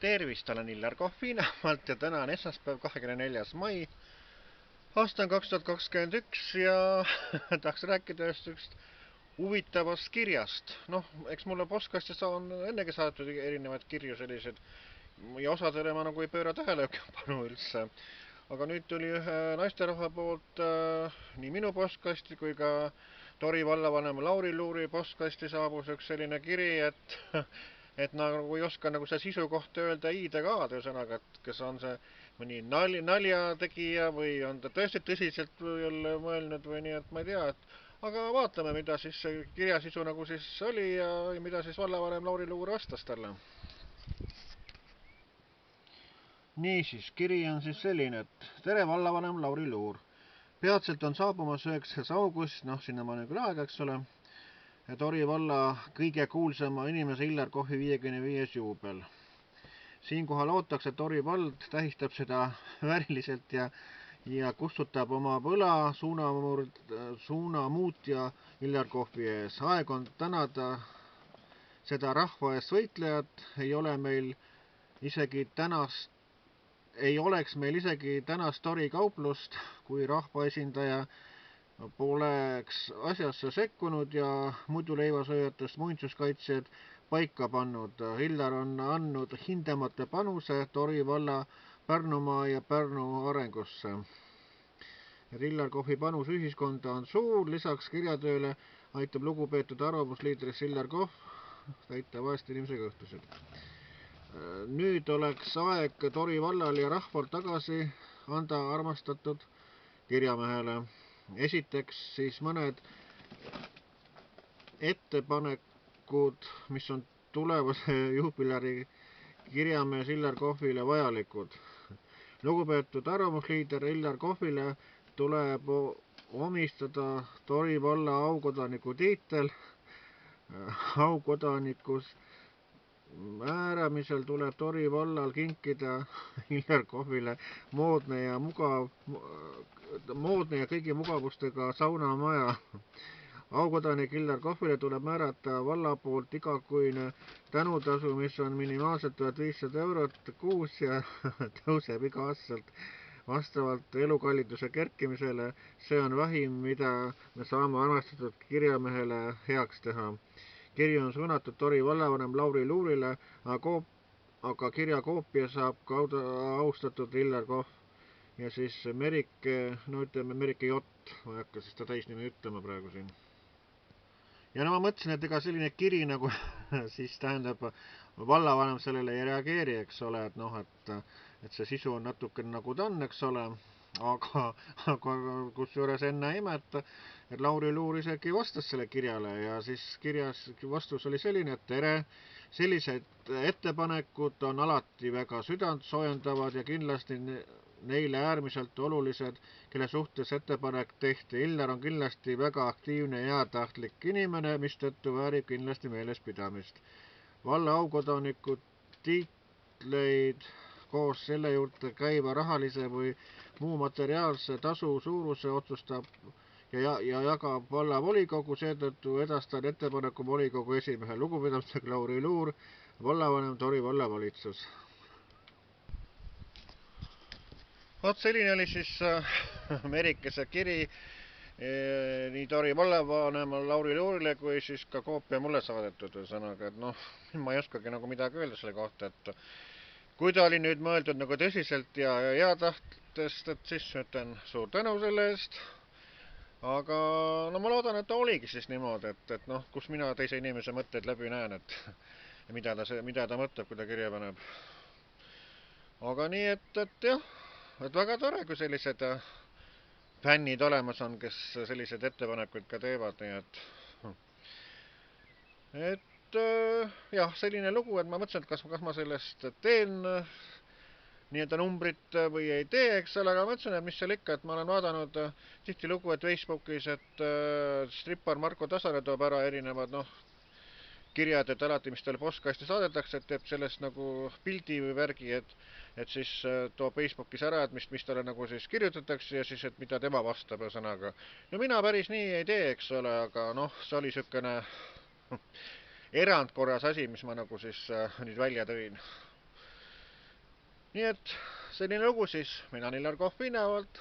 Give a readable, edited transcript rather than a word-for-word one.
Tervist, olen Illar Kohvinamalt ja täna on esmaspäev, 24. mai. Aasta on 2021 ja tahaks rääkida ühest huvitavast kirjast. Noh, eks mulle postkastis on ennegi saadetud erinevaid kirju sellised ja osadele ma nagu ei pööra tähelepanu üldse. Aga nüüd tuli ühe naisterahva poolt nii minu postkasti kui ka Tori vallavanema Lauri Luuri postkasti saabus üks selline kiri, et nagu ei oska nagu see sisu kohta öelda i-d ega a-d, ühesõnaga, et kas on see mõni nalja tegija või on ta tõesti tõsiselt jälle mõelnud või nii, et ma ei tea, aga vaatame, mida siis see kirja sisu nagu siis oli ja mida siis vallavanem Lauri Luur vastas talle. Niisiis, kiri on siis selline, et tere vallavanem Lauri Luur. Peatselt on saabumas 9. august, noh sinna ma nüüd aega, eks ole, Tori valla kõige kuulsama inimese Illar Kohvi 55. juubel. Siinkohal ootaks, et Tori vald tähistab seda vääriliselt ja kustutab oma võla suunamuutja Illar Kohvi ees. Aeg on tänada seda rahva eest võitlejat, ei oleks meil isegi tänast Tori kauplust, kui rahvaesindaja poleks asjasse sekkunud ja muidu leivasööjatest muinsuskaitsjad paika pannud. Illar on andnud hindamata panuse Tori valla Pärnumaa ja Pärnu arengusse. Illar Kohvi panus ühiskonda on suur, lisaks kirjatööle aitab lugupeetud arvamusliidris Illar Kohv täita vaeste inimese kõhtused. Nüüd oleks aeg Tori vallal ja rahval tagasi anda armastatud kirjamehele. Esiteks siis mõned ettepanekud, mis on tulevase juubilari kirjamees Illar Kohvile vajalikud. Lugupeetud arvamusliider Illar Kohvile tuleb omistada Tori valla aukodaniku tiitel. Aukodanikus määramisel tuleb Tori vallal kinkida Illar Kohvile moodne ja kõigi mugavustega saunamaja. Aukodanik Illar Kohvile tuleb määrata valla poolt igakuine tänutasu, mis on minimaalselt 1500 eurot kuus ja tõuseb iga-aastaselt vastavalt elukalliduse kerkimisele. See on vähim, mida me saame armastatud kirjamehele heaks teha. Kiri on suunatud Tori vallavanem Lauri Luurile, aga kirja koopia saab ka austatud Illar Kohv ja siis Merike, no ütleme Merike J, ma ei hakka siis ta täisnimi ütlema praegu siin. Ja no ma mõtlesin, et ega selline kiri nagu siis tähendab vallavanem sellele ei reageeri, eks ole, et noh, et see sisu on natuke nagu ta on, eks ole, aga kusjuures enne imet, et Lauri Luur isegi vastas selle kirjale ja siis kirjas vastus oli selline, et tere, sellised ettepanekud on alati väga südant soojendavad ja kindlasti neile äärmiselt olulised, kelle suhtes ettepanek tehti. Illar on kindlasti väga aktiivne ja heatahtlik inimene, mistõttu väärib kindlasti meelespidamist. Valla aukodaniku tiitleid koos selle juurde käiva rahalise või muu materiaalse tasu suuruse otsustab ja jagab valla volikogu, seetõttu edastan ettepaneku volikogu esimehe. Lugupidamisega Lauri Luur, vallavanem Tori vallavalitsus. Vot selline oli siis Merikese kiri nii Tori vallavanemal Lauri Luurile kui siis ka koopia mulle saadetud, ühesõnaga, et noh, ma ei oskagi nagu midagi öelda selle kohta, et kui ta oli nüüd mõeldud nagu tõsiselt ja heatahtest, et siis ütlen suur tänu selle eest, aga no ma loodan, et ta oligi siis niimoodi, et noh, kus mina teise inimese mõtteid läbi näen, et mida ta mõtleb, kui ta kirja paneb. Aga nii, et jah, et väga tore, kui sellised fännid olemas on, kes sellised ettepanekuid ka teevad, nii et jah, selline lugu, et ma mõtlesin, et kas ma sellest teen nii-öelda numbrit või ei tee, eks ole, aga mõtlesin, et mis seal ikka, et ma olen vaadanud tihti lugu, et Facebookis, et strippar Marko Tasane toob ära erinevad, noh, kirjad, et alati, mis talle postkasti saadetakse, et teeb sellest nagu pildi või värgi, et siis toob Facebookis ära, et mis talle nagu siis kirjutatakse ja siis, et mida tema vastab, ühesõnaga. No mina päris nii ei tee, eks ole, aga noh, see oli sükene erandkorras asi, mis ma nagu siis nüüd välja tõin. nii et selline lugu siis, mina Illar Kohv Viinevalt.